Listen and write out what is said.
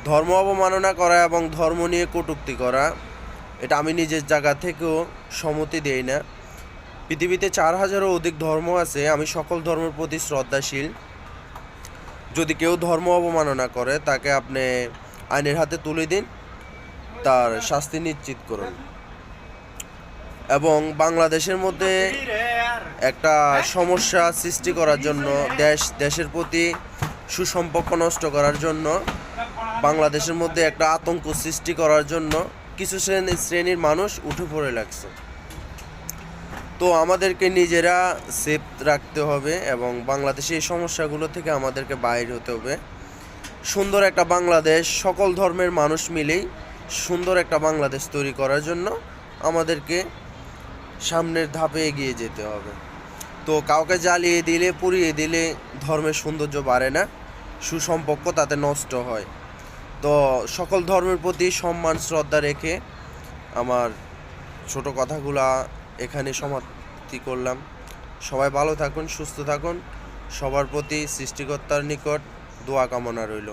ধর্ম অবমাননা করা এবং ধর্ম নিয়ে কটূক্তি করা, এটা আমি নিজের জায়গা থেকেও সম্মতি দেই না। পৃথিবীতে 4000-এরও অধিক ধর্ম আছে। আমি সকল ধর্মের প্রতি শ্রদ্ধাশীল। যদি কেউ ধর্ম অবমাননা করে তাকে আপনি আইনের হাতে তুলে দিন, তার শাস্তি নিশ্চিত করুন। এবং বাংলাদেশের মধ্যে একটা সমস্যা সৃষ্টি করার জন্য, দেশের প্রতি সুসম্পর্ক নষ্ট করার জন্য, বাংলাদেশের মধ্যে একটা আতঙ্ক সৃষ্টি করার জন্য কিছু শ্রেণীর মানুষ উঠে পড়ে লাগছে। তো আমাদেরকে নিজেরা সেফ রাখতে হবে এবং বাংলাদেশে এই সমস্যাগুলো থেকে আমাদেরকে বাইর হতে হবে। সুন্দর একটা বাংলাদেশ, সকল ধর্মের মানুষ মিলেই সুন্দর একটা বাংলাদেশ তৈরি করার জন্য আমাদেরকে সামনের ধাপে এগিয়ে যেতে হবে। তো কাউকে জ্বালিয়ে দিলে, পুড়িয়ে দিলে ধর্মের সৌন্দর্য বাড়ে না, সুসম্পর্ক তাতে নষ্ট হয়। তো সকল ধর্মের প্রতি সম্মান শ্রদ্ধা রেখে আমার ছোট কথাগুলা এখানে সমাপ্তি করলাম। সবাই ভালো থাকুন, সুস্থ থাকুন। সবার প্রতি সৃষ্টিকর্তার নিকট দোয়া কামনা রইল।